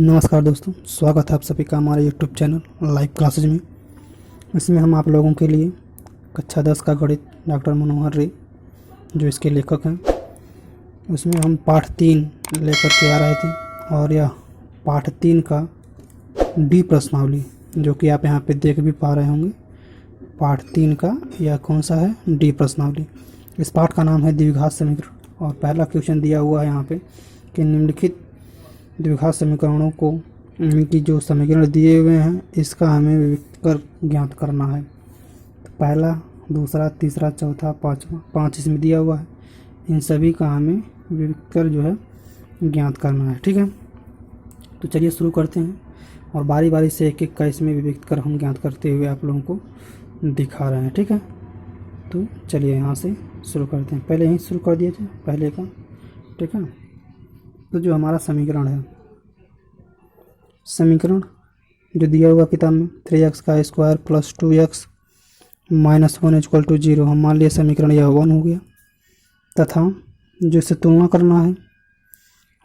नमस्कार दोस्तों, स्वागत है आप सभी का हमारे यूट्यूब चैनल लाइव क्लासेज में। इसमें हम आप लोगों के लिए कक्षा 10 का गणित डॉक्टर मनोहर रे जो इसके लेखक हैं, उसमें हम पाठ 3 लेकर के आ रहे थे और यह पाठ 3 का डी प्रश्नावली जो कि आप यहाँ पे देख भी पा रहे होंगे। पाठ 3 का यह कौन सा है? डी प्रश्नावली। इस पाठ का नाम है द्विघात समीकरण और पहला क्वेश्चन दिया हुआ है यहाँ पे कि निम्नलिखित द्विघात समीकरणों को इनकी जो समीकरण दिए हुए हैं इसका हमें विभक्त कर ज्ञात करना है। तो पहला, दूसरा, तीसरा, चौथा, पाँचवा, 5 इसमें दिया हुआ है। इन सभी का हमें विभक्त कर जो है ज्ञात करना है। ठीक है, तो चलिए शुरू करते हैं और बारी बारी से एक एक का इसमें विभक्त कर हम ज्ञात करते हुए आप लोगों को दिखा रहे हैं। ठीक है, तो चलिए यहाँ से शुरू करते हैं। पहले यहीं शुरू कर दिए थे पहले का। ठीक है, तो जो हमारा समीकरण है, समीकरण जो दिया हुआ किताब में 3x का square plus 2x minus 1 equal to 0, हम मान लिया समीकरण यह 1 हो गया। तथा जो इससे तुलना करना है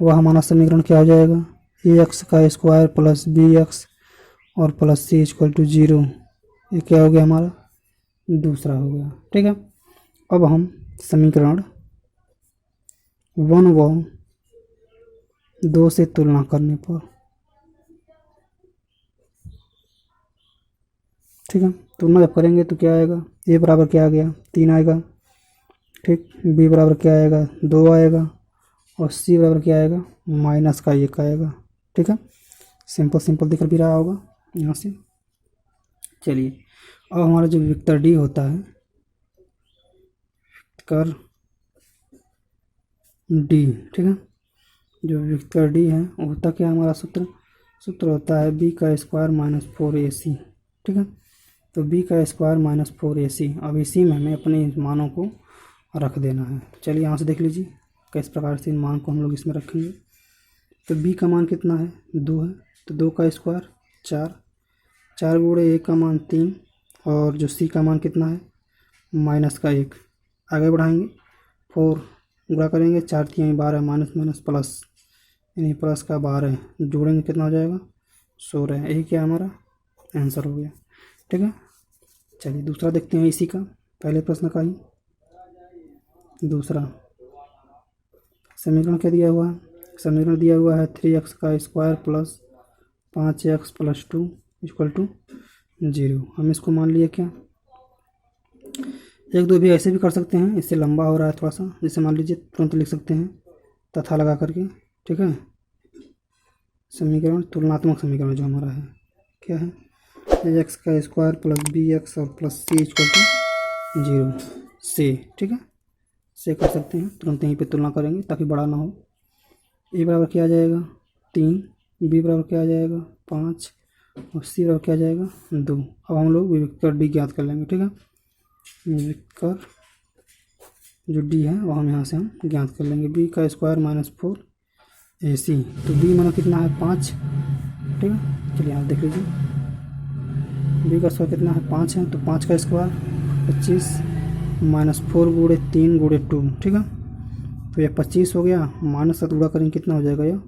वह हमारा समीकरण क्या हो जाएगा? ax का स्क्वायर प्लस bx और प्लस c इक्वल टू 0, ये क्या हो गया? हमारा दूसरा हो गया। ठीक है, अब हम समीकरण 1 व 2 से तुलना करने पर, ठीक है, तुलना जब करेंगे तो क्या आएगा? a बराबर क्या आ गया? 3 आएगा। ठीक, b बराबर क्या आएगा? 2 आएगा और c बराबर क्या आएगा? माइनस का 1 आएगा। ठीक है, सिंपल सिंपल दिख भी रहा होगा यहाँ से। चलिए, अब हमारा जो वेक्टर d होता है, कर d, ठीक है, जो वेक्टर d है होता क्या? हमारा सूत्र होता है b का स्क्वायर माइनस 4ac। ठीक है, तो b का स्क्वायर माइनस 4ac। अब इसी में हमें अपने मानों को रख देना है। चलिए यहाँ से देख लीजिए किस प्रकार से इन मान को हम लोग इसमें रखेंगे। तो b का मान कितना है? 2 है, तो 2 का स्क्वायर 4, 4 गुणे 1 का मान 3, और जो c का मान कितना है? माइनस का 1। आगे बढ़ाएंगे, 4 गुणा करेंगे, 4 3 12, माइनस माइनस प्लस, यानी प्लस का 12 जोड़ेंगे कितना हो जाएगा? 16। यही क्या हमारा आंसर हो गया। ठीक है, चलिए दूसरा देखते हैं इसी का, पहले प्रश्न का ही दूसरा समीकरण क्या दिया हुआ है? समीकरण दिया हुआ है 3x का square plus 5x plus 2 equal to 0। हम इसको मान लिए क्या? 1 2 भी ऐसे भी कर सकते हैं, इससे लंबा हो रहा है थोड़ा सा, जिसे मान लीजिए तुरंत लिख सकते हैं तथा लगा करके। ठीक है, समीकरण तुलनात्मक समीकरण जो हमारा है क्या है? एक्स का स्क्वायर प्लस बी एक्स और प्लस सी इक्वल टू 0 से। ठीक है, से कर सकते हैं, तुरंत यहीं पे तुलना करेंगे ताकि बड़ा ना हो। ए बराबर क्या आ जाएगा? 3, बी बराबर क्या आ जाएगा? 5 और सी बराबर क्या आ जाएगा? 2। अब हम लोग विभक्त कर डी ज्ञात कर लेंगे। ठीक है, विभक्त कर जो डी है वो हम यहाँ से हम ज्ञात कर लेंगे। बी का स्क्वायर माइनस 4ac, तो बी माना कितना है? 5। ठीक है, चलिए यहाँ देख लीजिए, बी का स्क्वायर कितना है? 5 है, तो 5 का स्क्वायर 25 माइनस 4 गुणे 3 गुणे 2। ठीक है, तो यह 25 हो गया, माइनस का गुणा करेंगे कितना हो जाएगा? यह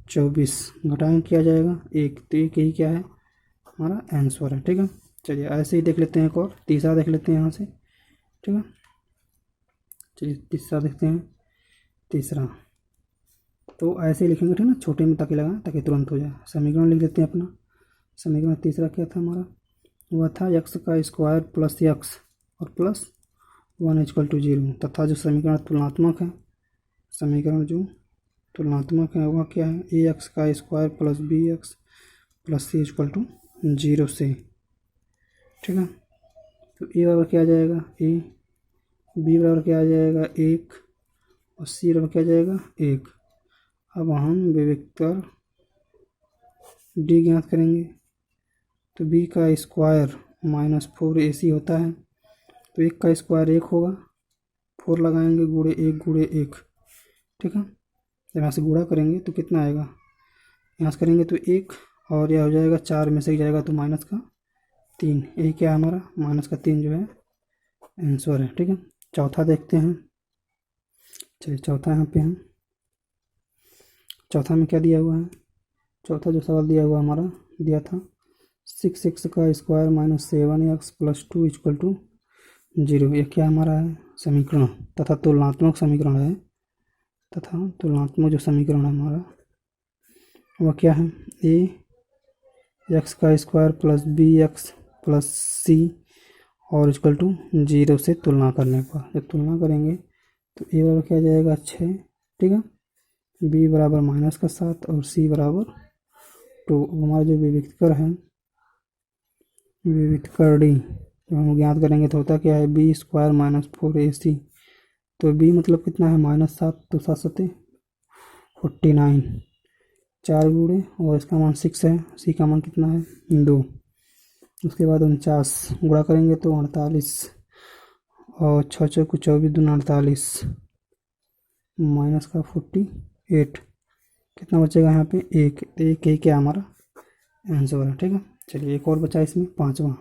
24, घटाएंगे क्या जाएगा? 1। तो एक ही क्या है? हमारा आंसर है। ठीक है, चलिए ऐसे ही देख लेते हैं एक और, तीसरा देख लेते हैं यहाँ से। ठीक है, चलिए तीसरा देखते हैं। तीसरा तो ऐसे ही लिखेंगे, ठीक है ना, छोटे में ताकि लगाएं ताकि तुरंत हो जाए। समीकरण लिख लेते हैं अपना। समीकरण तीसरा क्या था हमारा? वह था x का स्क्वायर प्लस x और प्लस 1 इक्वल टू 0, तथा जो समीकरण तुलनात्मक है, समीकरण जो तुलनात्मक है वह क्या है? ax का square plus bx plus c equal to 0 से। ठीक है, तो a बराबर क्या आ जाएगा? a, b बराबर क्या आ जाएगा? 1 और c बराबर क्या आ जाएगा? 1। अब हम विभक्त कर डी ज्ञात करेंगे। तो b का स्क्वायर माइनस 4ac होता है, तो 1 का स्क्वायर 1 होगा, 4 लगाएंगे गुणे 1 गुणे 1। ठीक है, जब यहाँ से गुणा करेंगे तो कितना आएगा? यहाँ से करेंगे तो 1 और यह हो जाएगा 4 में से ही जाएगा तो माइनस का 3। यही क्या है हमारा? माइनस का 3 जो है आंसर है। ठीक है, चौथा देखते हैं। चलिए चौथा यहाँ पे हम, चौथा में क्या दिया हुआ है? चौथा जो सवाल दिया हुआ हमारा दिया था 6x का square minus 7x plus 2 equal to 0। ये क्या हमारा है समीकरण तथा तुलनात्मक समीकरण है तथा तुलनात्मक जो समीकरण है हमारा वह क्या है ए एक्स का square plus B x plus C और इक्वल टू 0 से तुलना करने पर जब तुलना करेंगे तो ए बराबर क्या जाएगा 6, ठीक है, बी बराबर -7 और सी बराबर 2। हमारा जो विविक्तकर है विविक्तकर डी जब हम ज्ञात करेंगे तो होता क्या है बी स्क्वायर माइनस 4ac। तो बी मतलब कितना है -7, तो 7 सते 49, 4 गुणे और इसका मान 6 है, सी का मान कितना है 2। उसके बाद 49 गुणा करेंगे तो 48 और 6 चौको 24 दूना 48 माइनस का 48 कितना बचेगा यहाँ पे एक, तो एक क्या हमारा आंसर है, ठीक है। चलिए एक और बचा इसमें पाँचवा,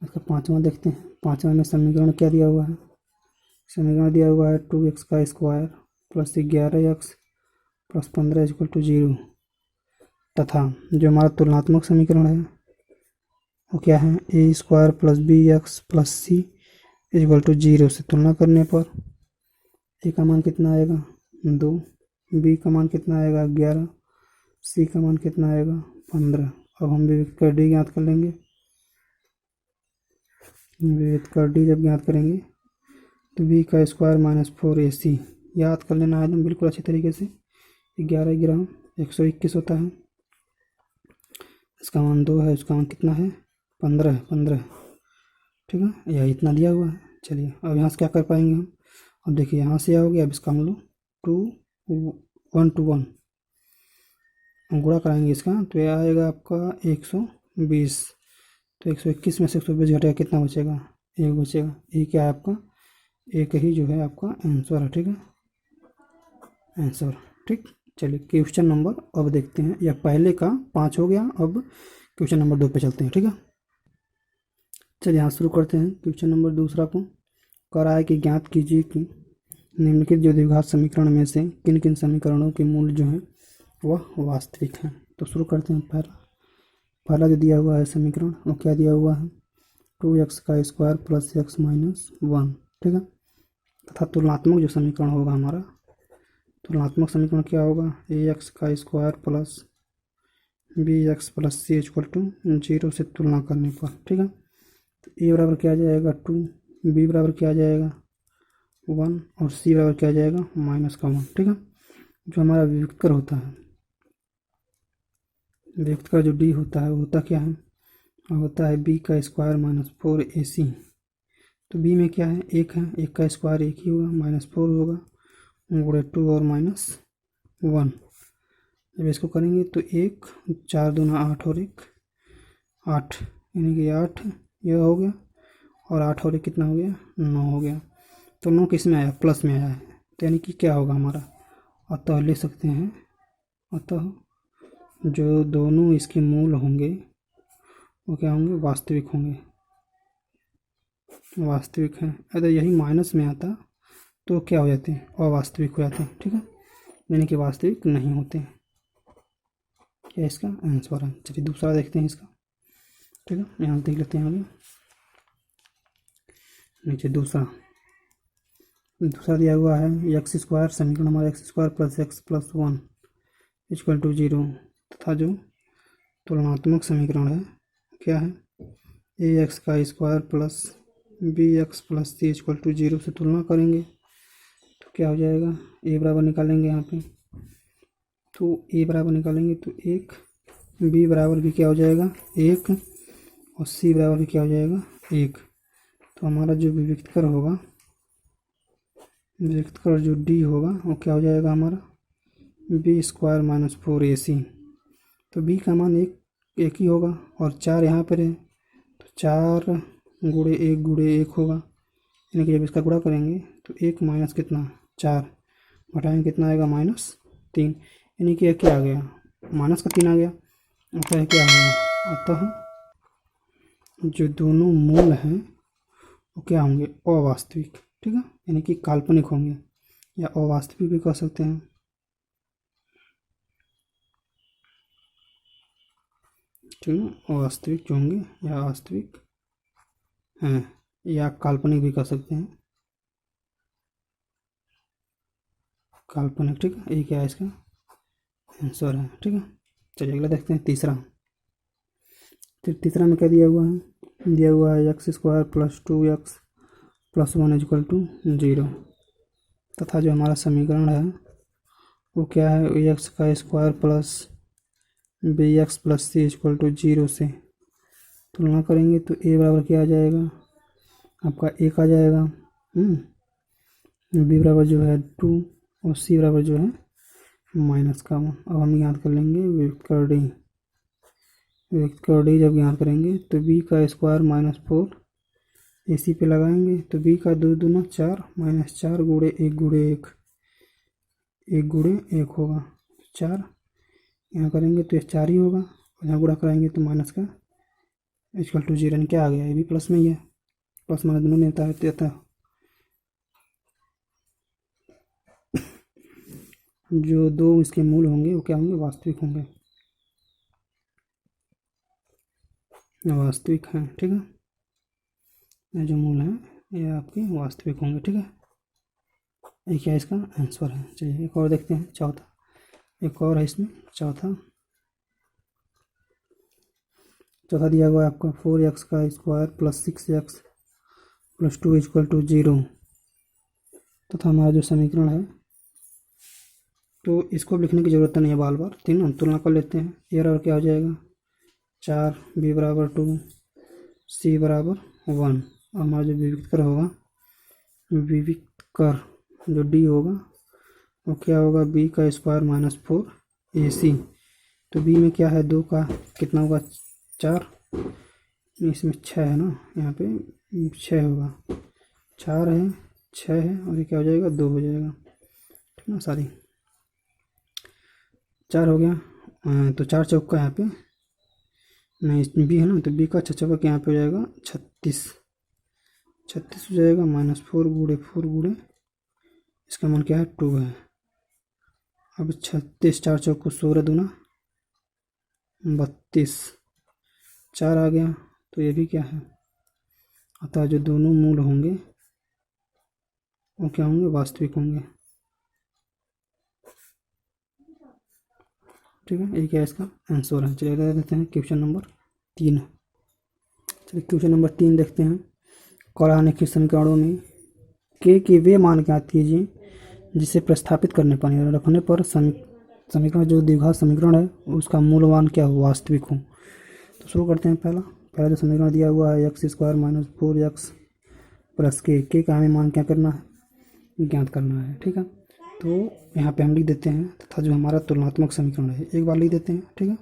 इसका पाँचवा देखते हैं। पाँचवा में समीकरण क्या दिया हुआ है, समीकरण दिया हुआ है 2x का square plus 11x plus 15 equal to 0 तथा जो हमारा तुलनात्मक समीकरण है वो क्या है A square plus B x plus C equal to 0 से तुलना करने पर ए का मान कितना आएगा 2, बी का मान कितना आएगा 11, सी का मान कितना आएगा 15। अब हम विविक्तकर डी ज्ञात कर लेंगे। विविक्तकर डी जब ज्ञात करेंगे तो बी का स्क्वायर माइनस 4ac याद कर लेना है एकदम बिल्कुल अच्छी तरीके से। 11 ग्राम 121 होता है, इसका मान 2 है, उसका मान कितना है 15, ठीक है, यह इतना दिया हुआ है। चलिए अब यहाँ से क्या कर पाएंगे हम, अब देखिए यहाँ से आओगे, अब इसका हम लोग 1 to 1 हम गुणा कराएंगे इसका तो यह आएगा आपका 120। तो 121 में से 120 घटेगा कितना बचेगा, एक बचेगा। ये क्या है आपका एक ही जो है आपका आंसर है, ठीक है, आंसर, ठीक। चलिए क्वेश्चन नंबर अब देखते हैं, या पहले का 5 हो गया, अब क्वेश्चन नंबर 2 पे चलते हैं, ठीक है। चलिए यहाँ शुरू करते हैं। क्वेश्चन नंबर दूसरा को कह रहा है कि ज्ञात कीजिए कि निम्नलिखित जो द्विघात समीकरण में से किन किन समीकरणों के मूल जो हैं वह वास्तविक हैं। तो शुरू करते हैं। पहला जो दिया हुआ है समीकरण वो क्या दिया हुआ है 2x का स्क्वायर प्लस x माइनस 1, ठीक है, तथा तुलनात्मक जो समीकरण होगा हमारा, तुलनात्मक समीकरण क्या होगा ए एक्स का square plus B x plus C equal to 0 से तुलना करने पर, ठीक है। तो ए बराबर क्या आ जाएगा 2, बी बराबर क्या आ जाएगा 1 और सी बराबर क्या आ जाएगा -1, ठीक है। जो हमारा विविक्तकर होता है, विविक्तकर जो डी होता है वो होता क्या है, होता है बी का स्क्वायर माइनस 4ac। तो बी में क्या है एक है, एक का स्क्वायर एक ही होगा, -4 होगा, गुणे 2 और -1। जब इसको करेंगे तो 1 4 दूना 8 और 1 8, यानी कि 8 यह हो गया और 8 और 1 कितना हो गया 9 हो गया। तो 9 किस में आया प्लस में आया है, तो यानी कि क्या होगा हमारा, अतः ले सकते हैं, अतः जो दोनों इसके मूल होंगे वो क्या होंगे वास्तविक होंगे, वास्तविक हैं। अगर यही माइनस में आता तो क्या हो जाते हैं अवास्तविक हो जाते हैं, ठीक है, यानी कि वास्तविक नहीं होते हैं। क्या इसका आंसर है। चलिए दूसरा देखते हैं इसका, ठीक है, यहाँ देख लेते हैं आगे नीचे। दूसरा दिया हुआ है एक्स स्क्वायर, समीकरण हमारा x square plus x plus 1 equal to 0 तथा जो तुलनात्मक समीकरण है क्या है ए एक्स का square plus B x plus C equal to 0 से तुलना करेंगे तो क्या हो जाएगा, ए बराबर निकालेंगे यहाँ पे, तो ए बराबर निकालेंगे तो 1, बी बराबर भी क्या हो जाएगा 1 और सी बराबर भी क्या हो जाएगा 1। तो हमारा जो विविक्तकर होगा, विविक्तकर जो डी होगा वो क्या हो जाएगा हमारा बी स्क्वायर माइनस 4ac। तो बी का मान एक ही होगा और 4 यहाँ पर है, तो 4 गुणे 1 होगा, यानी कि जब इसका गुणा करेंगे तो 1 माइनस कितना 4 घटाएंगे कितना आएगा -3, यानी कि क्या आ गया माइनस का 3 आ गया। अतः क्या होगा, अतः जो दोनों मूल हैं वो क्या होंगे अवास्तविक, ठीक है, यानी कि काल्पनिक होंगे या अवास्तविक भी कह सकते हैं। ठीक है, वास्तविक जो होंगे या वास्तविक हैं या काल्पनिक भी कर सकते हैं, काल्पनिक। ठीक है, ये क्या है इसका आंसर है। ठीक है, चलिए अगला देखते हैं तीसरा। फिर तीसरा में क्या दिया हुआ है, दिया हुआ है x square plus 2x plus 1 equal to 0 तथा जो हमारा समीकरण है वो क्या है, एक्स का square plus B x plus c equal to 0 से तुलना करेंगे तो ए बराबर क्या आ जाएगा, आपका 1 आ जाएगा। बी बराबर जो है 2 और सी बराबर जो है -1। अब हम याद कर लेंगे व्यक्त कर डी जब याद करेंगे तो बी का स्क्वायर -4 इसी पे लगाएंगे तो बी का 2 दूना 4 -4 गुणे 1 गुणे 1 1 गुणे 1 होगा 4, यहाँ करेंगे तो ये 4 ही होगा और यहाँ गुणा कराएंगे तो माइनस का इक्वल टू 0 यानी क्या आ गया, ये भी प्लस में ही है, प्लस माइनस दोनों में होता है। जो दो इसके मूल होंगे वो क्या होंगे, वास्तविक होंगे, वास्तविक हैं। ठीक है, ये जो मूल हैं ये आपके वास्तविक होंगे। ठीक है, ये क्या इसका आंसर है। चलिए एक और देखते हैं, चौथा एक और है इसमें, चौथा दिया हुआ है आपका 4x का square plus 6x plus 2 equal to 0 तथा हमारा जो समीकरण है तो इसको लिखने की ज़रूरत नहीं है बार बार, ठीक है, तुलना कर लेते हैं। ए बराबर क्या हो जाएगा 4, बी बराबर 2, सी बराबर 1। हमारा जो विविक्त कर होगा, विविक्त कर जो डी होगा वो क्या होगा, बी का स्क्वायर -4 ए सी। तो बी में क्या है 2 का कितना होगा 4, इसमें 6 है ना, यहाँ पे 6 होगा, 4 है 6 है और ये क्या हो जाएगा 2 हो जाएगा, ठीक ना, सॉरी 4 हो गया। तो 4 चौका यहाँ पे नहीं बी है ना, तो बी का 6 चौका यहाँ पे हो जाएगा 36 हो जाएगा -4 गुणे 4 गुणे इसका मान क्या है 2 है। अब 36 4 चौको 16 दूना 32 4 आ गया, तो ये भी क्या है, अतः जो दोनों मूल होंगे वो क्या होंगे, वास्तविक होंगे। ठीक है, ये क्या है इसका आंसर है। चलिए देख देते हैं क्वेश्चन नंबर 3। चलिए क्वेश्चन नंबर 3 देखते हैं। कौरानिक समीकरणों में के वे मान ज्ञात कीजिए जिसे प्रतिस्थापित करने पर रखने पर समीकरण जो द्विघात समीकरण है उसका मूलमान क्या हो, वास्तविक हो। तो शुरू करते हैं। पहला जो समीकरण दिया हुआ है एक्स स्क्वायर -4x प्लस के का हमें मान क्या करना है, ज्ञात करना है। ठीक है, तो यहाँ पे हम लिख देते हैं तथा जो हमारा तुलनात्मक समीकरण है एक बार लिख देते हैं। ठीक है,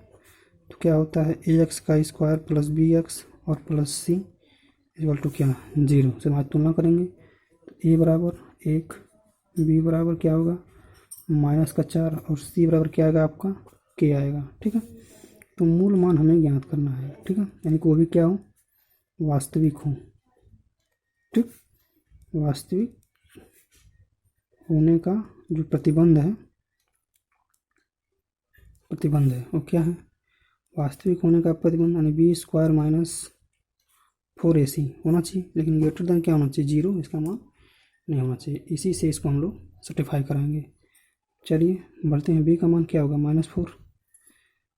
तो क्या होता है ax का स्क्वायर प्लस bx और प्लस सी इक्वल टू क्या 0 से हमारी तुलना करेंगे तो a बराबर 1, b बराबर क्या होगा -4 और c बराबर क्या आएगा आपका k आएगा। ठीक है, तो मूल मान हमें ज्ञात करना है। ठीक है, यानी कि वो भी क्या हो, वास्तविक हो। ठीक, वास्तविक होने का जो प्रतिबंध है वो क्या है, वास्तविक होने का प्रतिबंध, यानी बी स्क्वायर -4ac होना चाहिए, लेकिन ग्रेटर देन क्या होना चाहिए 0, इसका मान नहीं होना चाहिए। इसी से इसको हम लोग सर्टिफाई कराएंगे। चलिए बढ़ते हैं, बी का मान क्या होगा -4,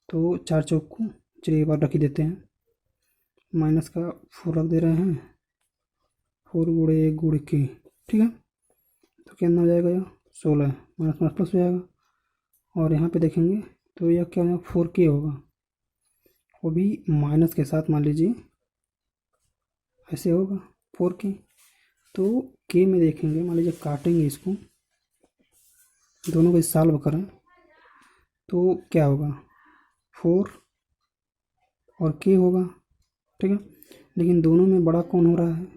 तो 4 चौक को चलिए एक बार रख ही देते हैं, माइनस का 4 रख दे रहे हैं, 4 गुणे 1 गुणे के। ठीक है, तो कितना हो जाएगा यह 16 माइनस प्लस हो जाएगा, और यहाँ पे देखेंगे तो यह क्या होगा 4k होगा, वो भी माइनस के साथ, मान लीजिए ऐसे होगा 4k। तो k में देखेंगे, मान लीजिए काटेंगे इसको, दोनों को सॉल्व करें तो क्या होगा 4 और k होगा। ठीक है, लेकिन दोनों में बड़ा कौन हो रहा है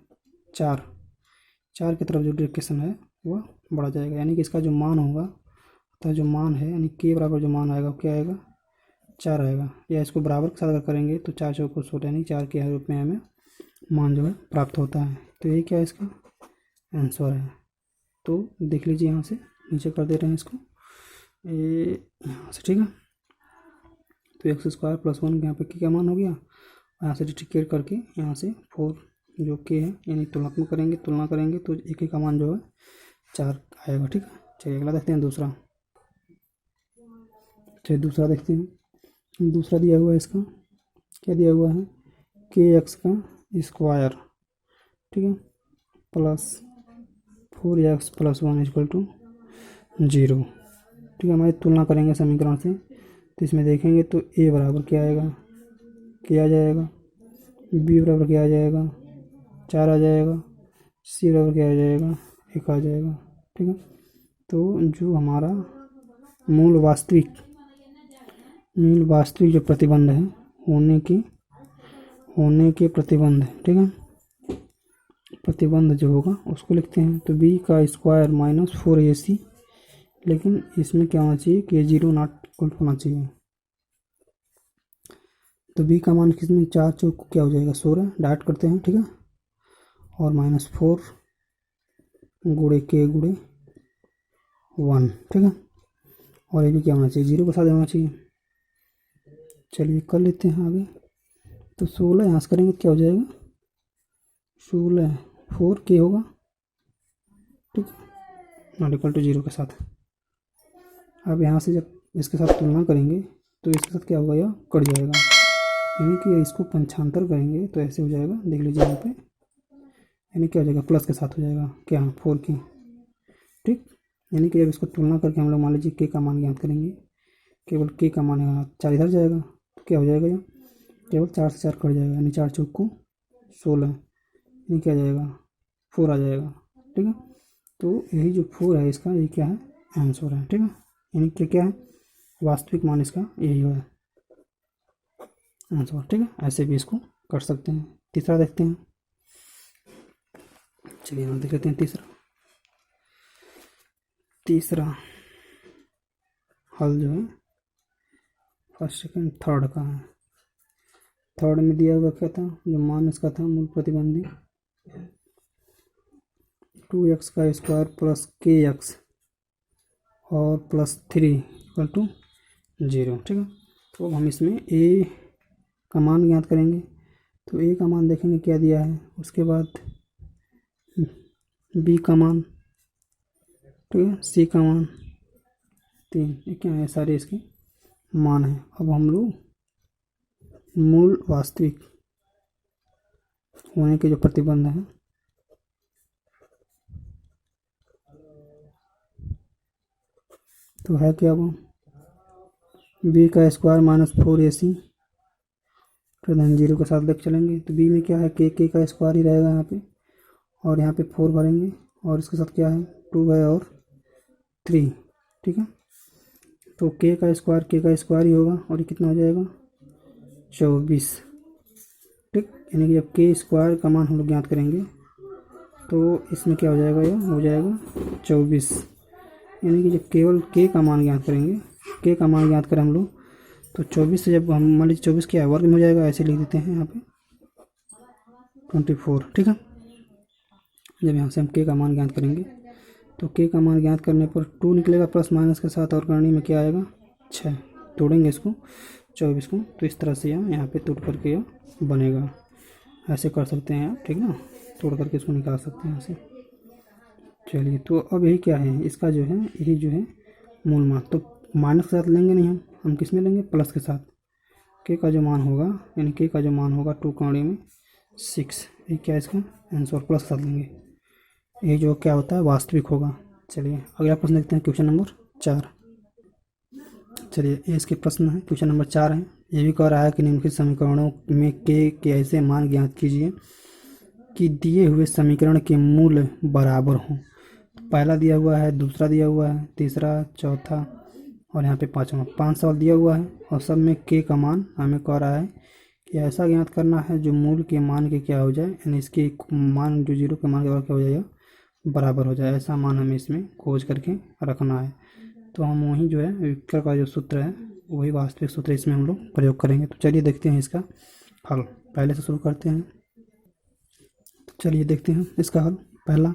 4 की तरफ जो डायरेक्शन है वह बढ़ा जाएगा, यानी कि इसका जो मान होगा, तो जो मान है यानी k बराबर जो मान आएगा वो क्या आएगा 4 आएगा। या इसको बराबर के साथ अगर करेंगे तो 4 चौको 16 यानी 4 के रूप में हमें मान जो है प्राप्त होता है। तो ये क्या है इसका आंसर है। तो देख लीजिए, यहाँ से नीचे कर दे रहे हैं इसको, ये यहाँ से। ठीक है, तो एक्स स्क्वायर प्लस 1 यहाँ पे के का मान हो गया। यहाँ से डिस्ट्रीब्यूट करके यहाँ से 4 जो के है यानी तुलनात्मक करेंगे, तुलना करेंगे तो एक का मान जो है 4 आएगा। ठीक है, चलिए अगला देखते हैं दूसरा। चलिए दूसरा देखते हैं। दूसरा दिया हुआ है इसका, क्या दिया हुआ है, के एक्स का स्क्वायर, ठीक है, plus 4x plus 1 equal to 0। ठीक है, हमारी तुलना करेंगे समीकरण से, तो इसमें देखेंगे तो a बराबर क्या आएगा, क्या आ जाएगा, b बराबर क्या आ जाएगा, 4 आ जाएगा, c बराबर क्या आ जाएगा, 1 आ जाएगा। ठीक है, तो जो हमारा मूल वास्तविक जो प्रतिबंध है होने के प्रतिबंध, ठीक है, प्रतिबंध जो होगा उसको लिखते हैं। तो b का स्क्वायर माइनस 4ac, लेकिन इसमें क्या होना चाहिए कि 0 नॉट इक्वल होना चाहिए। तो b का मान किसमें 4 चौक क्या हो जाएगा 16, डायरेक्ट करते हैं। ठीक है, और -4 गुणे के गुणे 1। ठीक है, और ये भी क्या होना चाहिए 0 के साथ होना चाहिए। चलिए कर लेते हैं आगे। तो 16 यहाँ से करेंगे तो क्या हो जाएगा 16 4 के होगा, ठीक, नॉट इक्वल टू 0 के साथ। अब यहाँ से जब इसके साथ तुलना करेंगे तो इसके साथ क्या होगा, यह कट जाएगा, यानी कि इसको पंचांतर करेंगे तो ऐसे हो जाएगा, देख लीजिए यहाँ पे, यानी क्या हो जाएगा प्लस के साथ हो जाएगा क्या 4 के। ठीक, यानी कि जब इसको तुलना करके हम लोग मान लीजिए के का मान ज्ञात करेंगे, केवल के का मान यहाँ 4 इधर जाएगा तो क्या हो जाएगा, यह केवल 4 से 4 कट जाएगा, यानी 4 चौक को 16, यानी क्या आ जाएगा 4 आ जाएगा। ठीक है, तो यही जो 4 है इसका ये क्या है आंसर है। ठीक है, यानी कि क्या है वास्तविक मान इसका यही है आंसर। ठीक है, ऐसे भी इसको कर सकते हैं। तीसरा देखते हैं। चलिए हम देख लेते हैं तीसरा हल जो है फर्स्ट सेकंड थर्ड का है। थर्ड में दिया हुआ क्या था, जो मान इसका था मूल प्रतिबंधी 2x का स्क्वायर प्लस के एक्स और प्लस 3 इक्वल टू 0। ठीक है, तो अब हम इसमें a का मान ज्ञात करेंगे। तो a का मान देखेंगे क्या दिया है, उसके बाद b का मान, ठीक है, c का मान 3, ये क्या है सारे इसके मान हैं। अब हम लोग मूल वास्तविक होने के जो प्रतिबंध है तो है क्या, वो b का स्क्वायर माइनस 4ac फिर 0 के साथ लेकर चलेंगे। तो b में क्या है के का स्क्वायर ही रहेगा यहाँ पे, और यहाँ पे 4 भरेंगे, और इसके साथ क्या है 2 है और 3। ठीक है, तो के का स्क्वायर ही होगा, और ये कितना हो जाएगा 24। ठीक, यानी कि जब के स्क्वायर का मान हम लोग ज्ञात करेंगे तो इसमें क्या हो जाएगा, यह हो जाएगा 24। यानी कि जब केवल के का मान ज्ञात करेंगे, के का मान ज्ञात करें हम लोग, तो 24 से जब हम मान लीजिए 24 क्या है वर्ग में हो जाएगा, ऐसे लिख देते हैं यहाँ पे 24। ठीक है, जब यहाँ से हम के का मान ज्ञात करेंगे तो के का मान ज्ञात करने पर 2 निकलेगा प्लस माइनस के साथ, और करनी में क्या आएगा 6, तोड़ेंगे इसको 24 को, तो इस तरह से यहाँ पे तोड़ करके यह बनेगा, ऐसे कर सकते हैं आप। ठीक है ना, तोड़ करके इसको निकाल सकते हैं यहाँ से। चलिए, तो अब यही क्या है इसका जो है, यही जो है मूल मान। तो माइनस के साथ लेंगे नहीं हम किस में लेंगे, प्लस के साथ। के का जो मान होगा, यानी के का जो मान होगा 2 कौड़ी में 6, ये क्या है इसका आंसर, प्लस के साथ लेंगे, ये जो क्या होता है वास्तविक होगा। चलिए अगला प्रश्न देखते हैं, क्वेश्चन नंबर 4। चलिए ये इसके प्रश्न है, क्वेश्चन नंबर 4 है। ये भी कह रहा है कि निम्नलिखित समीकरणों में के ऐसे मान ज्ञात कीजिए कि दिए हुए समीकरण के मूल बराबर हों। पहला दिया हुआ है, दूसरा दिया हुआ है, तीसरा, चौथा और यहाँ पे पाँचवा, 5 सवाल दिया हुआ है, और सब में के का मान हमें कह रहा है कि ऐसा ज्ञात करना है जो मूल के मान के क्या हो जाए, यानी इसके मान जो 0 के मान के क्या हो जाएगा बराबर हो जाए, ऐसा मान हमें इसमें खोज करके रखना है। तो हम वही जो है विक्टर का जो सूत्र है वही वास्तविक सूत्र इसमें हम लोग प्रयोग करेंगे। तो चलिए देखते हैं इसका हल, पहले से शुरू करते हैं। तो चलिए देखते हैं इसका हल। पहला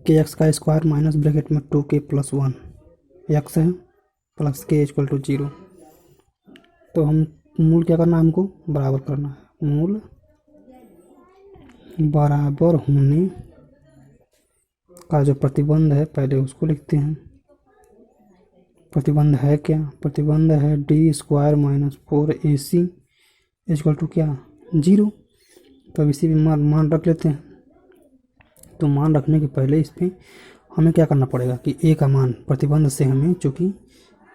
के एक्स का स्क्वायर माइनस ब्रैकेट में 2k प्लस 1 एक्स है प्लस के इक्वल टू 0। तो हम मूल क्या करना है, हमको बराबर करना है। मूल बराबर होने का जो प्रतिबंध है पहले उसको लिखते हैं। प्रतिबंध है क्या, प्रतिबंध है d square minus 4AC equal to क्या, 0। तो अब इसी भी मान रख लेते हैं। तो मान रखने के पहले इस पर हमें क्या करना पड़ेगा कि ए का मान, प्रतिबंध से हमें चूँकि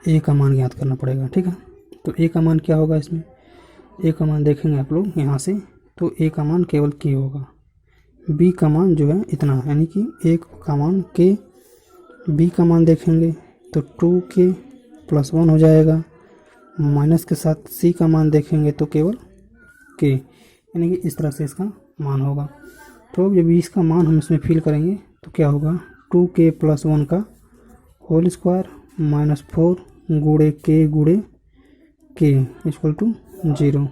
ए का मान ज्ञात करना पड़ेगा, ठीक है। तो ए का मान क्या होगा, इसमें ए का मान देखेंगे आप लोग यहाँ से, तो ए का मान केवल के होगा। बी का मान जो है इतना, यानी कि ए का मान के, बी का मान देखेंगे तो 2k + 1 हो जाएगा, माइनस के साथ सी का मान देखेंगे तो केवल के, यानी कि इस तरह से इसका मान होगा। तो जब इसका मान हम इसमें फिल करेंगे तो क्या होगा, 2k + 1 का होल स्क्वायर माइनस 4 गुणे के इक्वल टू 0।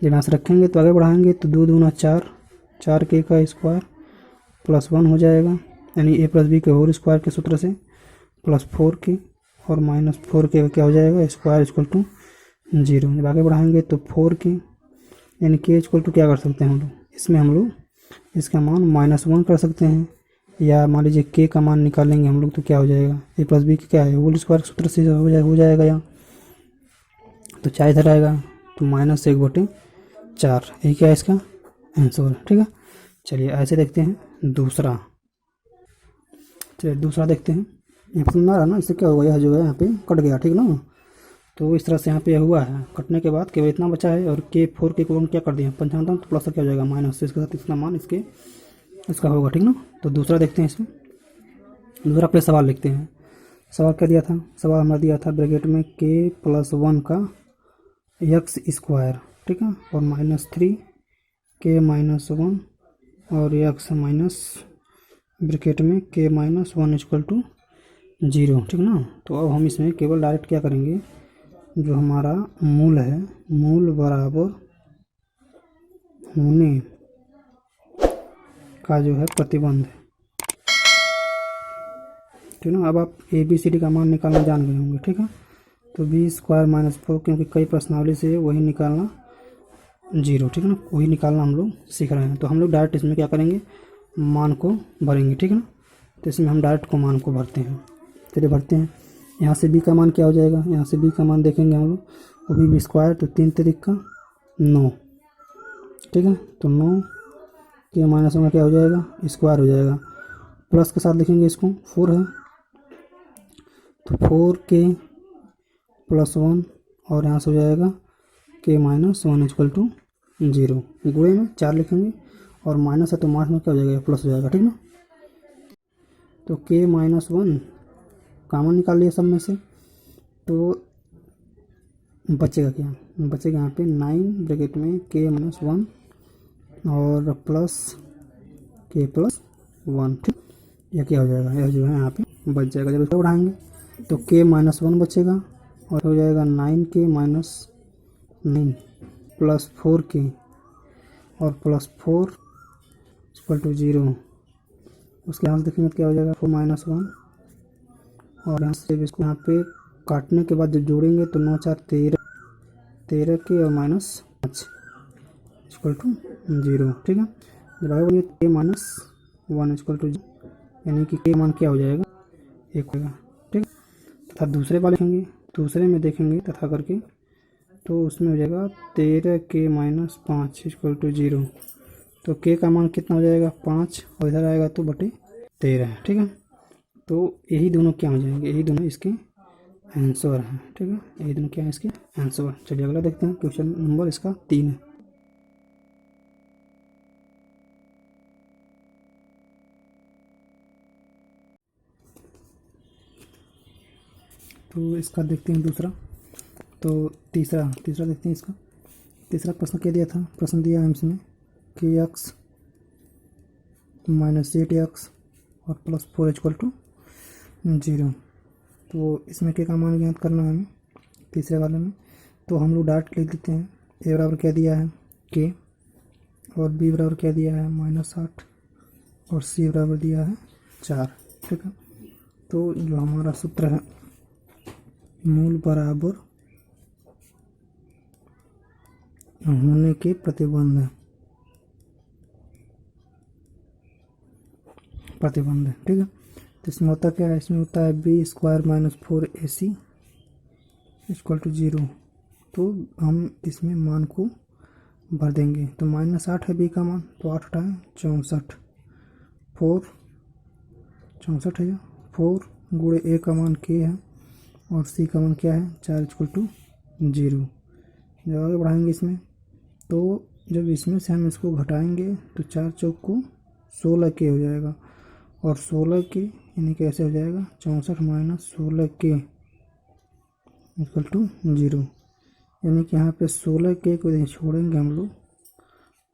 जब यहाँ से रखेंगे तो आगे बढ़ाएंगे तो 2 दूना 4, 4k का स्क्वायर + 1 हो जाएगा, यानी a + b के होल स्क्वायर के सूत्र से प्लस 4k और माइनस 4k का क्या हो जाएगा, स्क्वायर इक्वल टू 0। जब आगे बढ़ाएंगे तो 4k, यानी k इक्वल टू क्या कर सकते हैं हम लोग, इसमें हम लोग इसका मान -1 कर सकते हैं, या मान लीजिए k का मान निकालेंगे हम लोग तो क्या हो जाएगा, a + b का क्या है, होल स्क्वायर के सूत्र से हो जाएगा यहाँ, तो 4 इधर आएगा तो -1/4, यही क्या है इसका आंसर, ठीक है। चलिए ऐसे देखते हैं दूसरा। चलिए दूसरा देखते हैं। यहाँ पर समझ आ रहा है ना, इससे क्या होगा, यह जो है यहाँ पे कट गया, ठीक ना। तो इस तरह से यहाँ पे यह हुआ है, कटने के बाद केवल इतना बचा है, और के 4k को हम क्या कर दिए पंचानवे, तो प्लस क्या हो जाएगा माइनस, इसके साथ इसका मान इसका होगा, ठीक ना। तो दूसरा देखते हैं। इसमें दूसरा पे सवाल लिखते हैं। सवाल क्या दिया था, सवाल हमारा दिया था ब्रैकेट में k + 1 का x स्क्वायर, ठीक है, और -3k - 1 और x माइनस ब्रैकेट में k - 1 इक्वल टू 0, ठीक ना। तो अब हम इसमें केवल डायरेक्ट क्या करेंगे, जो हमारा मूल है, मूल बराबर होने का जो है प्रतिबंध, ठीक ना। अब आप ABCD का मान निकालना जान गए होंगे, ठीक है। तो b² - 4, क्योंकि कई प्रश्नावली से वही निकालना 0, ठीक है ना, वही निकालना हम लोग सीख रहे हैं। तो हम लोग डायरेक्ट इसमें क्या करेंगे, मान को भरेंगे, ठीक है ना। तो इसमें हम डायरेक्ट को मान को भरते हैं। चलिए भरते हैं। यहाँ से b का मान क्या हो जाएगा, यहाँ से b का मान देखेंगे हम लोग, वो भी b², तो 3 तिरिक का 9, ठीक है। तो 9 के माइनस में क्या हो जाएगा, स्क्वायर हो जाएगा, प्लस के साथ लिखेंगे इसको 4 है, तो 4k + 1 और यहाँ से हो जाएगा k - 1 इक्वल टू 0। गुणे में 4 लिखेंगे और माइनस है तो माइनस में क्या हो जाएगा, प्लस हो जाएगा, ठीक ना। तो k - 1 कॉमन निकाल लिया सब में से, तो बचेगा क्या, बचेगा यहाँ पे 9 ब्रैकेट में k - 1 और प्लस k + 1, ठीक। यह क्या हो जाएगा, यह जो है यहाँ पे बच जाएगा। जब इसको बढ़ाएंगे तो k - 1 बचेगा और हो जाएगा 9k - 9 प्लस 4k और प्लस 4 इक्वल टू 0। उसके यहाँ से देखेंगे तो क्या हो जाएगा, 4 - 1 और यहाँ से इसको यहाँ पे काटने के बाद जब जोड़ेंगे तो 9 4 13 के और -5 इक्वल टू 0, ठीक है। जब आगे बढ़िए k - 1 इक्वल टू, यानी कि k मान क्या हो जाएगा, 1 होगा, ठीक है। तथा दूसरे वाले देखेंगे, दूसरे में देखेंगे तथा करके, तो उसमें हो जाएगा 13k - 5 इक्वल टू 0। तो k का मान कितना हो जाएगा, 5, और इधर आएगा तो बटे 13, ठीक है। तो यही दोनों क्या हो जाएंगे, यही दोनों इसके आंसर हैं, ठीक है। यही दोनों क्या है इसके आंसर। चलिए अगला देखते हैं, क्वेश्चन नंबर इसका 3 है। तो इसका देखते हैं दूसरा। तो तीसरा देखते हैं इसका। तीसरा प्रश्न क्या दिया था, प्रश्न दिया है इसमें कि x - 8x और प्लस 4 इक्वल टू 0। तो इसमें k का मान ज्ञात करना है हमें, तीसरे वाले में। तो हम लोग डायरेक्ट लिख देते हैं, a बराबर क्या दिया है k, और b बराबर क्या दिया है -8, और c बराबर दिया है 4, ठीक है। तो जो हमारा सूत्र है, मूल बराबर होने के प्रतिबंध, प्रतिबंध, ठीक है। तो इसमें होता क्या है, इसमें होता है b square minus 4ac equal to 0। तो हम इसमें मान को भर देंगे। तो -8 है बी का मान, तो 8 उठाएँ 64, 4 64 है, 4 गुणे ए का मान के है और सी का मान क्या है 4 इक्वल टू 0। जब आगे बढ़ाएंगे इसमें, तो जब इसमें से हम इसको घटाएंगे तो 4 चौक को 16 के हो जाएगा और 16 के यानी कैसे हो जाएगा 64 माइनस 16 के इक्वल टू 0। यानी कि यहाँ पे 16 के को छोड़ेंगे हम लोग,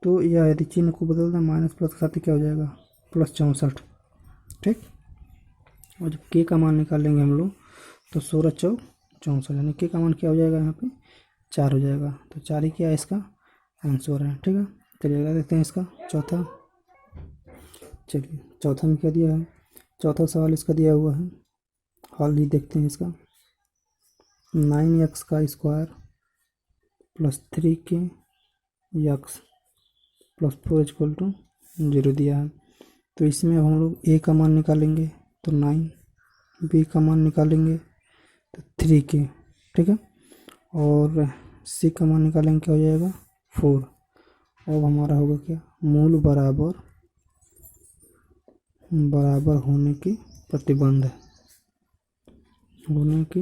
तो यह यदि चिन्ह को बदल दें माइनस प्लस के साथ क्या हो जाएगा +64, ठीक। और जब के का मान निकालेंगे हम लोग तो 16 चौक 64, यानी के का मान क्या हो जाएगा यहाँ पे 4 हो जाएगा। तो 4 ही क्या है इसका आंसर है, ठीक है। चलिए अगला देखते हैं इसका चौथा। चलिए चौथा में क्या दिया है, चौथा सवाल इसका दिया हुआ है, हल ही देखते हैं इसका। 9x का square plus 3k x plus 4 equal to 0 दिया है। तो इसमें हम लोग a का मान निकालेंगे तो 9, b का मान निकालेंगे तो 3k, ठीक है, और c का मान निकालेंगे क्या हो जाएगा 4। अब हमारा होगा क्या, मूल बराबर बराबर होने की प्रतिबंध, होने की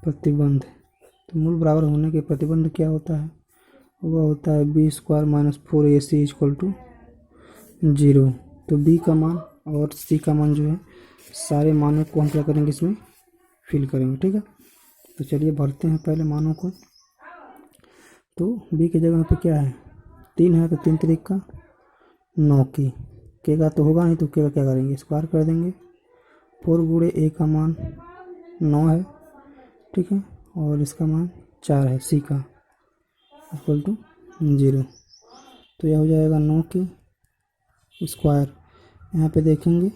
प्रतिबंध। तो मूल बराबर होने के प्रतिबंध क्या होता है, वह होता है b square minus 4ac equal to 0। तो बी का मान और सी का मान जो है सारे मानों को हम क्या करेंगे इसमें फिल करेंगे, ठीक है। तो चलिए भरते हैं पहले मानों को। तो बी की जगह पे क्या है 3 है, तो 3 तरीक का 9 की, के का तो होगा नहीं तो के का क्या करेंगे स्क्वायर कर देंगे। 4 गुणे ए का मान 9 है, ठीक है, और इसका मान 4 है सी का इक्वल टू 0। तो यह हो जाएगा 9 की स्क्वायर, यहाँ पे देखेंगे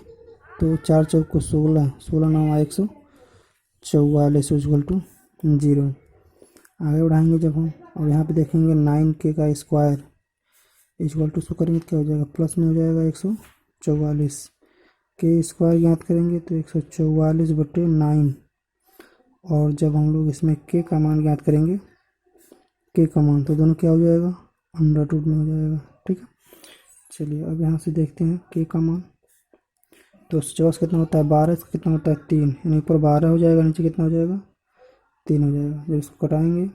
तो 4 चौक को 16, 16 9 144 इक्वल टू 0। आगे बढ़ाएंगे जब हम और यहाँ पे देखेंगे 9k का स्क्वायर इक्वल टू उसको करेंगे तो क्या हो जाएगा प्लस में हो जाएगा 144, के स्क्वायर ज्ञात करेंगे तो 144/9, और जब हम लोग इसमें के का मान ज्ञात करेंगे, के का मान तो दोनों क्या हो जाएगा √2 में हो जाएगा, ठीक है। चलिए अब यहाँ से देखते हैं के का मान। तो 54 कितना होता है 12, इसका कितना होता है 3, यानी ऊपर 12 हो जाएगा नीचे कितना हो जाएगा 3 हो जाएगा। जब इसको कटाएंगे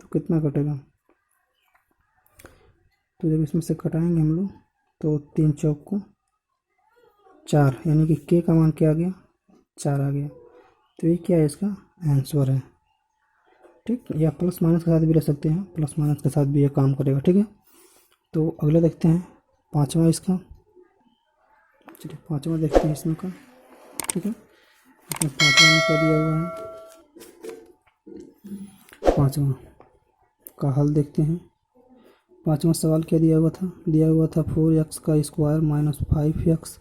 तो कितना कटेगा, तो जब इसमें से कटाएंगे हम लोग तो 3 चौक को 4, यानी कि के का मान क्या आ गया 4 आ गया। तो ये क्या है इसका आंसर है, ठीक। या प्लस माइनस के साथ भी रख सकते हैं, प्लस माइनस के साथ भी ये काम करेगा, ठीक है। तो अगला देखते हैं पाँचवा इसका। चलिए पाँचवा देखते हैं इसमें का, ठीक है। इसमें पाँचवा में क्या दिया हुआ है, पाँचवा का हल देखते हैं। पाँचवा सवाल क्या दिया हुआ था, दिया हुआ था 4x का स्क्वायर माइनस 5x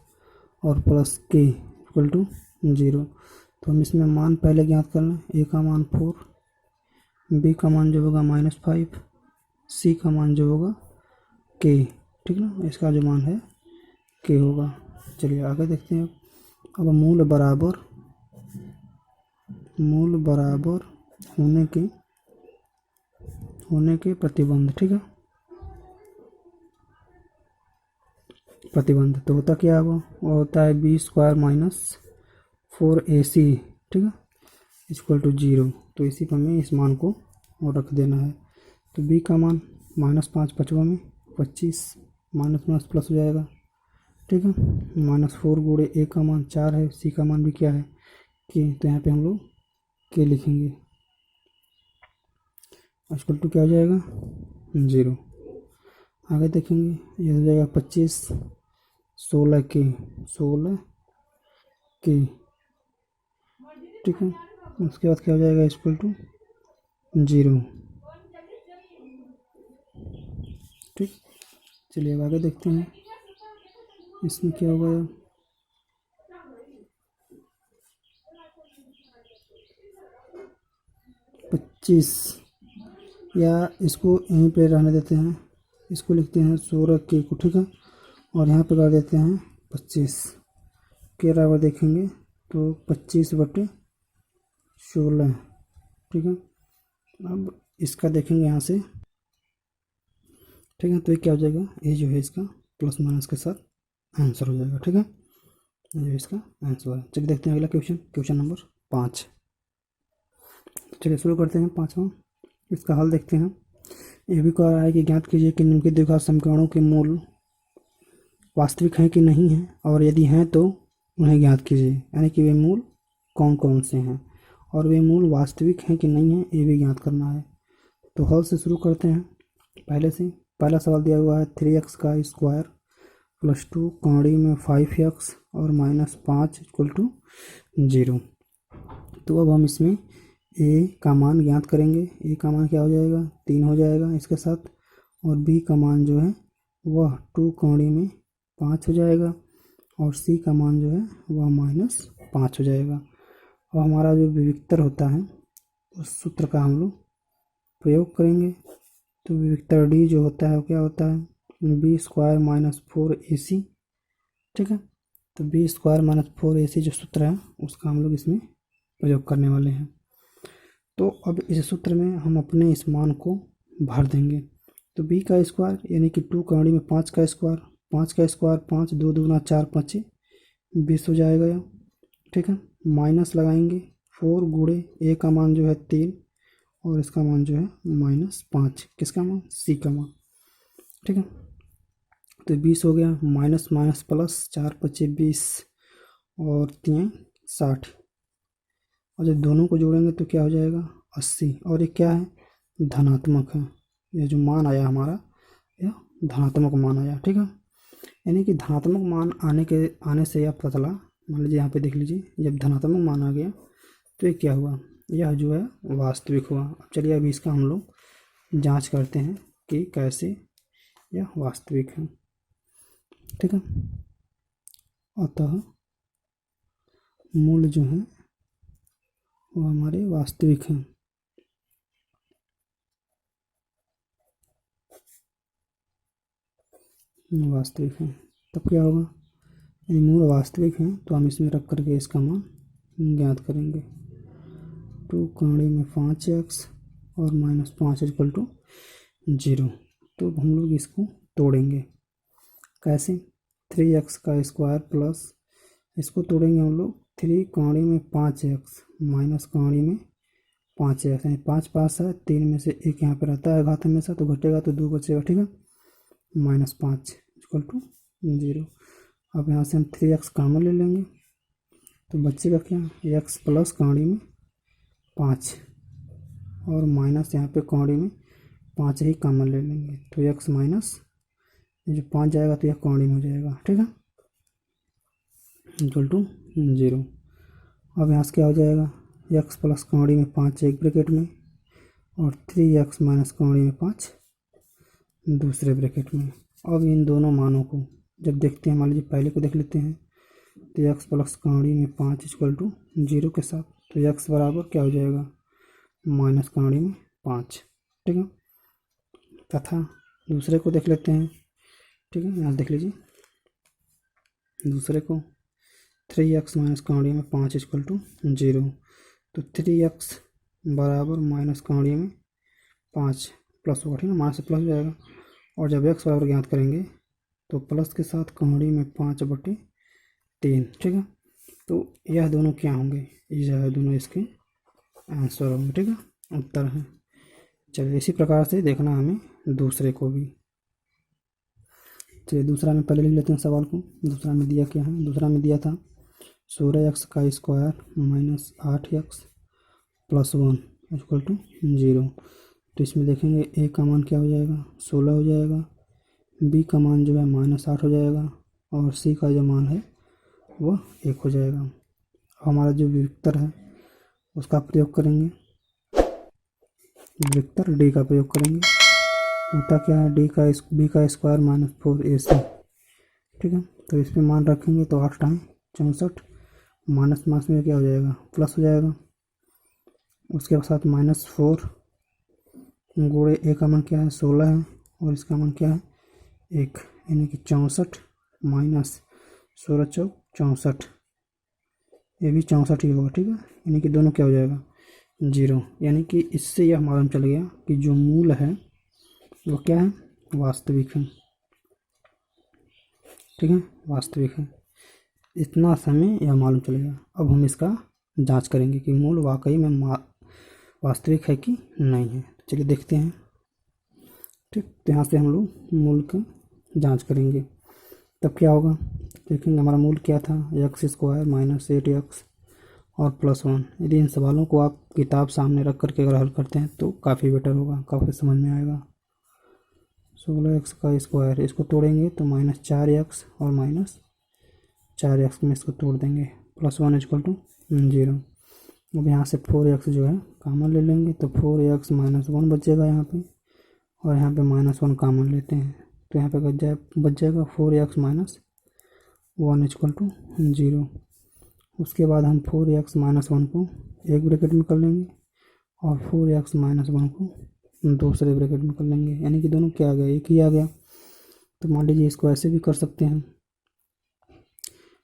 और प्लस के इक्वल टू 0। तो हम इसमें मान पहले ज्ञात कर लें, ए का मान 4, बी का मान जो होगा -5, सी का मान जो होगा के, ठीक ना, इसका जो मान है के होगा। चलिए आगे देखते हैं। अब मूल बराबर होने के प्रतिबंध, ठीक है, प्रतिबंध। तो होता क्या है, वो होता है बी स्क्वायर माइनस 4ac, ठीक है, इक्वल टू 0। तो इसी पर हमें इस मान को रख देना है। तो बी का मान -5 5वां में 25, माइनस माइनस प्लस हो जाएगा, ठीक है, -4 गुणे ए का मान 4 है, सी का मान भी क्या है के, तो यहाँ पे हम लोग के लिखेंगे इक्वल टू क्या हो जाएगा 0। आगे देखेंगे ये हो जाएगा 25, 16 के, ठीक है, उसके बाद क्या हो जाएगा इक्वल टू 0, ठीक। चलिए अब आगे देखते हैं इसमें क्या होगा। 25 या इसको यहीं पे रहने देते हैं, इसको लिखते हैं 16 के को, ठीक है। और यहाँ पे कर देते हैं 25 के बराबर देखेंगे तो 25/16, ठीक है। अब इसका देखेंगे यहाँ से, ठीक है। तो ये क्या हो जाएगा, ये जो है इसका प्लस माइनस के साथ आंसर हो जाएगा, ठीक है। ये जो इसका आंसर है। चलिए देखते हैं अगला क्वेश्चन, क्वेश्चन नंबर 5। चलिए शुरू करते हैं 5वां। इसका हल देखते हैं। ये भी कह रहा है कि ज्ञात कीजिए कि निम्नलिखित द्विघात समीकरणों के मूल वास्तविक हैं कि नहीं हैं, और यदि हैं तो उन्हें ज्ञात कीजिए। यानी कि वे मूल कौन कौन से हैं और वे मूल वास्तविक हैं कि नहीं हैं, ये भी ज्ञात करना है। तो हल से शुरू करते हैं। पहले से पहला सवाल दिया हुआ है 3x का स्क्वायर प्लस 2 कौड़ी में 5x और -5 इक्वल टू 0। तो अब हम इसमें a का मान ज्ञात करेंगे। a का मान क्या हो जाएगा, 3 हो जाएगा इसके साथ, और b का मान जो है वह 2 कौड़ी में 5 हो जाएगा, और c का मान जो है वह -5 हो जाएगा। और हमारा जो विविक्तर होता है उस सूत्र का हम लोग प्रयोग करेंगे। तो विविक्तर d जो होता है वो क्या होता है, b² - 4ac, ठीक है। तो b² - 4ac जो सूत्र है उसका हम लोग इसमें प्रयोग करने वाले हैं। तो अब इस सूत्र में हम अपने इस मान को भर देंगे। तो b का स्क्वायर यानी कि 2 कौड़ी में 5 का स्क्वायर, 5 का स्क्वायर 5, 2 दूना 4, 5 20 हो जाएगा यह, ठीक है। माइनस लगाएंगे 4 गुणे a का मान जो है 3 और इसका मान जो है -5, किसका मान, c का मान, ठीक है। तो 20 हो गया, माइनस माइनस प्लस, 4 5 20 और 3 60, और जब दोनों को जोड़ेंगे तो क्या हो जाएगा 80। और ये क्या है, धनात्मक है। यह जो मान आया हमारा यह धनात्मक मान आया, ठीक है। यानी कि धनात्मक मान आने से यह पता चला, मान लीजिए यहाँ पे देख लीजिए, जब धनात्मक मान आ गया तो ये क्या हुआ, यह जो है वास्तविक हुआ। अब चलिए अभी इसका हम लोग जांच करते हैं कि कैसे यह वास्तविक है, ठीक है। अतः मूल जो है वो हमारे वास्तविक हैं। वास्तविक हैं तब क्या होगा, यदि मूल वास्तविक हैं तो हम इसमें रख करके इसका मान ज्ञात करेंगे। 2 कौड़ी में 5x और -5 इक्वल टू 0। तो हम लोग इसको तोड़ेंगे, कैसे, 3x का स्क्वायर प्लस, इसको तोड़ेंगे हम लोग 3 कौड़ी में 5x माइनस कौड़ी में 5x, यानी 5 पास है, 3 में से 1 यहाँ पे रहता है घात हमेशा, तो घटेगा तो 2 बचेगा, ठीक है। -5 इक्वल टू 0। अब यहाँ से हम 3x कॉमन ले लेंगे तो बचेगा क्या, x प्लस कौड़ी में 5 और माइनस यहाँ पे कौड़ी में 5 ही कॉमन ले लेंगे, तो x माइनस ये जो 5 जाएगा तो यह कौड़ी में हो जाएगा, ठीक है, इक्वल टू 0। अब यहाँ से क्या हो जाएगा, x प्लस कौड़ी में 5 एक ब्रैकेट में और 3x माइनस कौड़ी में 5 दूसरे ब्रैकेट में। अब इन दोनों मानों को जब देखते हैं, मान लीजिए पहले को देख लेते हैं, तो x प्लस कौड़ी में 5 इक्वल टू 0 के साथ, तो x बराबर क्या हो जाएगा, माइनस कौड़ी में 5, ठीक है। तथा दूसरे को देख लेते हैं, ठीक है। यहाँ देख लीजिए दूसरे को, 3x माइनस कौड़ी में 5 इक्वल टू 0, तो 3x बराबर माइनस कौड़ी में 5 प्लस होगा, ठीक है, माइनस से प्लस हो जाएगा। और जब x बराबर ज्ञात करेंगे तो प्लस के साथ कौड़ी में 5/3, ठीक है। तो यह दोनों क्या होंगे, यह दोनों इसके आंसर होंगे, ठीक है, उत्तर है। चलिए इसी प्रकार से देखना हमें दूसरे को भी। चलिए दूसरा में पहले लिख लेते हैं सवाल को। दूसरा में दिया क्या है, दूसरा में दिया था 16x का square minus 8x plus 1 equal to 0। तो इसमें देखेंगे a का मान क्या हो जाएगा, 16 हो जाएगा, b का मान जो है -8 हो जाएगा, और c का जो मान है वह 1 हो जाएगा। हमारा जो विविक्तर है उसका प्रयोग करेंगे, विविक्तर d का प्रयोग करेंगे। होता क्या है, b का स्क्वायर -4ac, ठीक है। तो इसमें मान रखेंगे तो 8 टाइम 64, माइनस माइनस में क्या हो जाएगा, प्लस हो जाएगा। उसके साथ -4 गुणे ए का मान क्या है 16 है और इसका मान क्या है 1, यानी कि 64 माइनस 16 चौक 64, ये भी 64 ही होगा। ठीक है, यानी कि दोनों क्या हो जाएगा 0। यानी कि इससे यह मालूम चल गया कि जो मूल है वो क्या है वास्तविक है। ठीक है, वास्तविक है। इतना समय यह मालूम चल गया। अब हम इसका जांच करेंगे कि मूल वाकई में वास्तविक है कि नहीं है। चलिए देखते हैं। ठीक, तो यहाँ से हम लोग मूल का जांच करेंगे। तब क्या होगा देखेंगे, हमारा मूल क्या था x² माइनस 8x और +1। यदि इन सवालों को आप किताब सामने रख करके अगर हल करते हैं तो काफ़ी बेटर होगा, काफ़ी समझ में आएगा। 16x का स्क्वायर, इसको तोड़ेंगे तो -4x और -4x में इसको तोड़ देंगे, +1 = 0। अब यहाँ से 4x जो है कॉमन ले लेंगे तो 4x -1 बचेगा यहाँ पे, और यहाँ पे -1 कॉमन लेते हैं तो यहाँ पे बच जाएगा 4x - 1 = 0। उसके बाद हम 4x - 1 को एक ब्रैकेट में कर लेंगे और 4x - 1 को दूसरे ब्रैकेट में कर लेंगे, यानी कि दोनों क्या आ गया एक ही आ गया। तो मान लीजिए इसको ऐसे भी कर सकते हैं,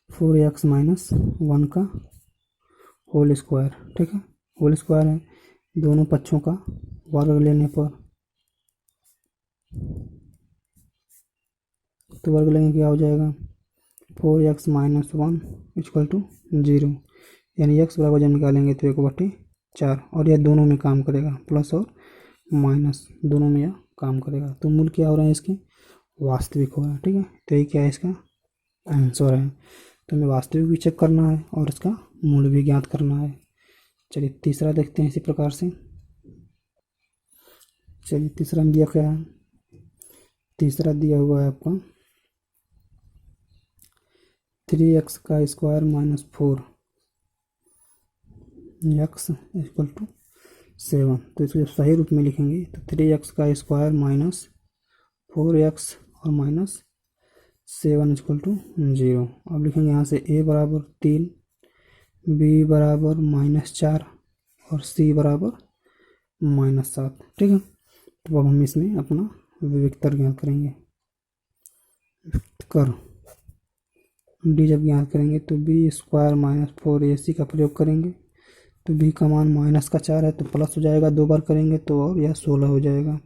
4x - 1 का होल स्क्वायर। ठीक है, होल स्क्वायर है, दोनों पक्षों का वर्ग लेने पर तो वर्ग लेंगे क्या हो जाएगा 4x - 1 = 0, यानी x बराबर जब निकालेंगे तो 1/4, और यह दोनों में काम करेगा, प्लस और माइनस दोनों में यह काम करेगा। तो मूल क्या हो रहा है इसके वास्तविक हो रहा है। ठीक है, तो ये क्या है इसका आंसर है। तो हमें वास्तविक भी चेक करना है और इसका मूल भी ज्ञात करना है। चलिए तीसरा देखते हैं इसी प्रकार से। चलिए तीसरा में दिया क्या है, तीसरा दिया हुआ है आपका 3x² - 4 x = 7। तो इसको जब सही रूप में लिखेंगे तो 3x² - 4x और -7 = 0। अब लिखेंगे यहाँ से a बराबर 3, b बराबर -4 और c बराबर -7। ठीक है, तो अब हम इसमें अपना विविक्तर ज्ञात करेंगे। कर डी जब ज्ञात करेंगे तो b² - 4ac का प्रयोग करेंगे तो b का मान -4 है तो प्लस हो जाएगा, 2 बार करेंगे तो और यह 16 हो जाएगा।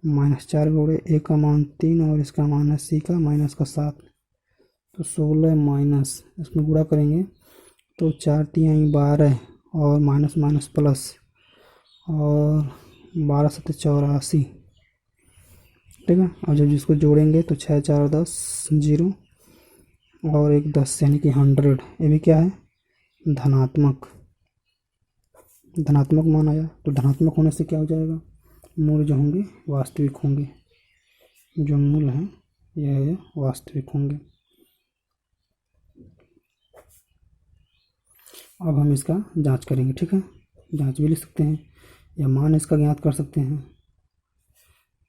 -4 गुणे a का मान 3 और इसका मान है c का -7, तो 16 माइनस इसमें गुणा करेंगे तो 4 × 12 और माइनस माइनस प्लस और 12 × 7 = 84। ठीक है, और जब जिसको जोड़ेंगे तो 6 × 4 = 10, 0 और 1 10 यानी कि 100। ये भी क्या है धनात्मक मान आया। तो धनात्मक होने से क्या हो जाएगा मूल जो होंगे वास्तविक होंगे, जो मूल हैं यह वास्तविक होंगे। अब हम इसका जांच करेंगे। ठीक है, जांच भी लिख सकते हैं या मान इसका ज्ञात कर सकते हैं।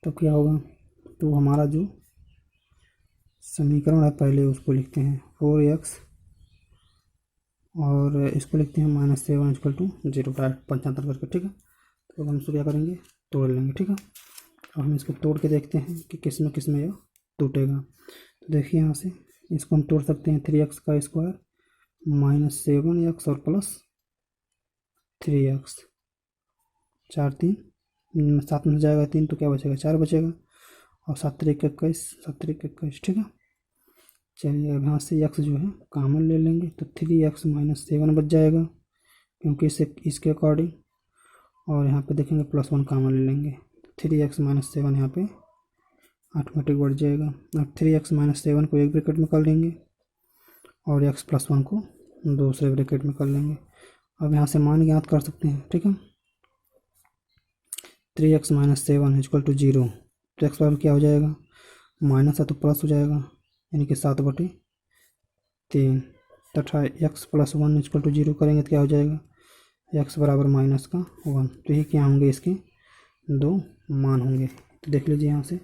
तो क्या होगा, तो हमारा जो समीकरण है पहले उसको लिखते हैं 4x और इसको लिखते हैं -7 = 0 डायरेक्ट 75 करके। ठीक है, तो अब हम इसको क्या करेंगे तोड़ लेंगे। ठीक है, अब हम इसको तोड़ के देखते हैं कि किस में यह टूटेगा। तो देखिए यहाँ से इसको हम तोड़ सकते हैं 3x² -7x और +3x, 4 3 7 में जाएगा 3 तो क्या बचेगा 4 बचेगा, और 7 × 1 = 21, 7 × 1 = 21। ठीक है, चलिए अब यहाँ से x जो है कॉमन ले लेंगे तो 3x - 7 बच जाएगा क्योंकि इसके अकॉर्डिंग, और यहाँ पे देखेंगे +1 कॉमन ले लेंगे तो 3x - 7 यहाँ पे ऑटोमेटिक बढ़ जाएगा। अब 3x - 7 को एक ब्रैकेट में कर लेंगे और x +1 को दूसरे ब्रैकेट में कर लेंगे। अब यहाँ से मान ज्ञात कर सकते हैं। ठीक है, 3x - 7 = 0, तो x बराबर क्या हो जाएगा माइनस है तो प्लस हो जाएगा, यानी कि 7/3 तथा x + 1 = 0 करेंगे तो क्या हो जाएगा x बराबर -1। तो ये क्या होंगे इसके दो मान होंगे। तो देख लीजिए यहाँ से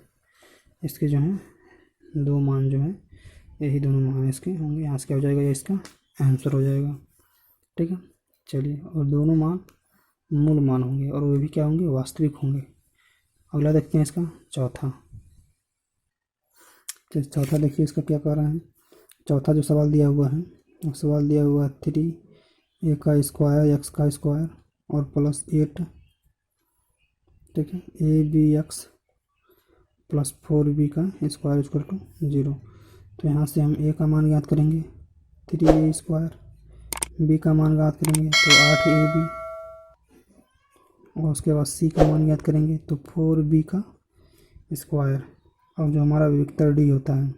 इसके जो हैं दो मान जो हैं यही दोनों मान इसके होंगे। यहाँ से क्या हो जाएगा ये इसका आंसर हो जाएगा। ठीक है, चलिए और दोनों मान मूल मान होंगे और वो भी क्या होंगे वास्तविक होंगे। अगला देखते हैं इसका चौथा। तो चौथा देखिए इसका क्या कह रहा है। चौथा जो सवाल दिया हुआ है, वो सवाल दिया हुआ है 3a का स्क्वायर x का स्क्वायर और प्लस 8, ठीक है, abx प्लस 4b का स्क्वायर इक्वल टू 0। तो यहाँ से हम a का मान ज्ञात करेंगे 3a स्क्वायर, b का मान ज्ञात करेंगे तो 8ab, और उसके बाद c का मान ज्ञात करेंगे तो 4b का स्क्वायर, और जो हमारा वेक्टर डी होता है,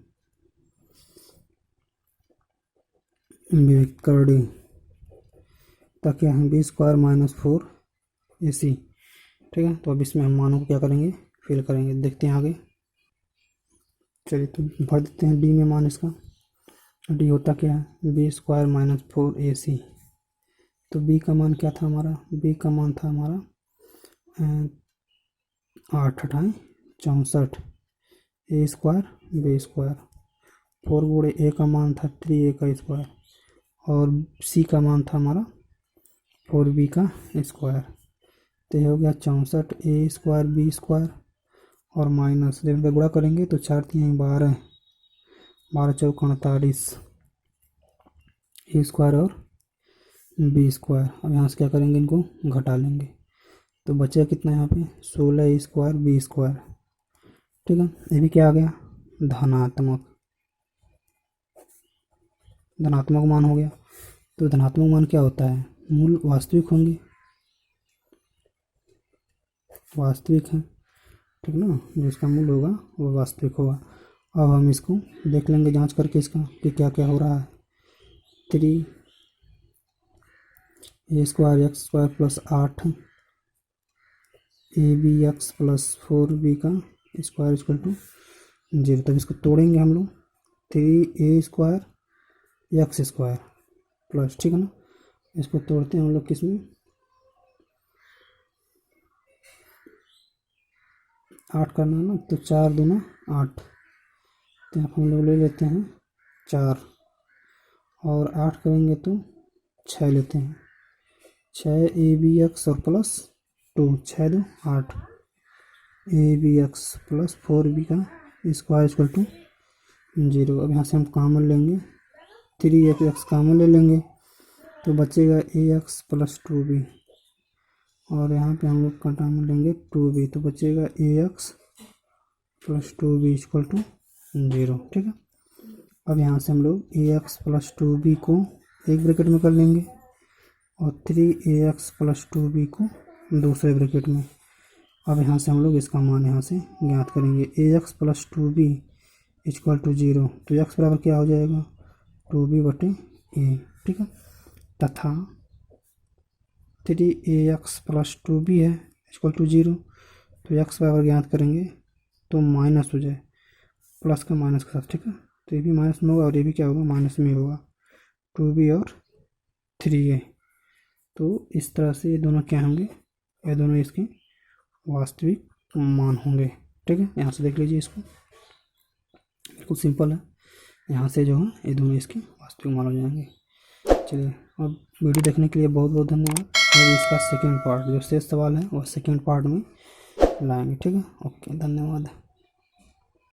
वेक्टर डी ताकि हम बी स्क्वायर माइनस 4ac, ठीक है। तो अब इसमें हम मानों को क्या करेंगे, फिल करेंगे। देखते हैं आगे, चलिए तो भर देते हैं डी में मान इसका। डी होता क्या है, बी स्क्वायर माइनस 4ac। तो बी का मान क्या था हमारा, बी का मान था हमारा 8 × 64, ए स्क्वायर बी स्क्वायर, 4 गुणे ए का मान था 3a का स्क्वायर, और सी का मान था हमारा 4b का स्क्वायर। तो ये हो गया 64 ए स्क्वायर बी स्क्वायर, और माइनस जब इनका गुणा करेंगे तो 4 3 12, 12 चौक 48 ए स्क्वायर और बी स्क्वायर। अब यहाँ से क्या करेंगे, इनको घटा लेंगे तो बचेगा कितना यहाँ पे 16 ए स्क्वायर बी स्क्वायर, ठीक है। ये भी क्या आ गया, धनात्मक, धनात्मक मान हो गया। तो धनात्मक मान क्या होता है, मूल वास्तविक होंगे, वास्तविक है, ठीक ना, जो इसका मूल होगा वो वास्तविक होगा। अब हम इसको देख लेंगे जांच करके इसका कि क्या क्या हो रहा है। 3 A square X square plus 8 A B x plus 4b का स्क्वायर इक्वल टू 0। तब इसको तोड़ेंगे हम लोग, 3a square X square plus, ठीक है ना, इसको तोड़ते हैं हम लोग किसमें, 8 करना है ना, तो 4 दूना 8, तो यहाँ हम लोग ले लेते हैं 4, और 8 करेंगे तो 6 लेते हैं, 6 ए बी एक्स और plus 2, 6 2 8 A B x plus 4b का स्क्वायर इक्वल टू 0। अब यहाँ से हम कॉमन लेंगे, 3x कॉमन ले लेंगे तो बचेगा ax प्लस 2b, और यहाँ पे हम लोग कॉमन लेंगे 2b तो बचेगा ax plus 2b equal to 0, ठीक है। अब यहाँ से हम लोग ax प्लस 2b को एक ब्रैकेट में कर लेंगे और 3ax प्लस 2b को दूसरे ब्रैकेट में। अब यहाँ से हम लोग इसका मान यहाँ से ज्ञात करेंगे, ax plus 2b equal to 0, तो x बराबर क्या हो जाएगा 2b/a, ठीक है, तथा 3ax प्लस 2b है इक्वल टू 0, तो x बराबर ज्ञात करेंगे तो माइनस हो जाए प्लस का माइनस के साथ, ठीक है। तो ये भी माइनस में होगा और ये भी क्या होगा, माइनस में होगा, 2b और 3a। तो इस तरह से ये दोनों क्या होंगे, ये दोनों इसके वास्तविक मान होंगे, ठीक है। यहाँ से देख लीजिए, इसको बिल्कुल सिंपल है, यहाँ से जो है ये दोनों इसके वास्तविक मान हो जाएंगे। चलिए, अब वीडियो देखने के लिए बहुत बहुत धन्यवाद। अब इसका सेकंड पार्ट जो शेष सवाल है वो सेकंड पार्ट में लाएंगे, ठीक है। ओके, धन्यवाद।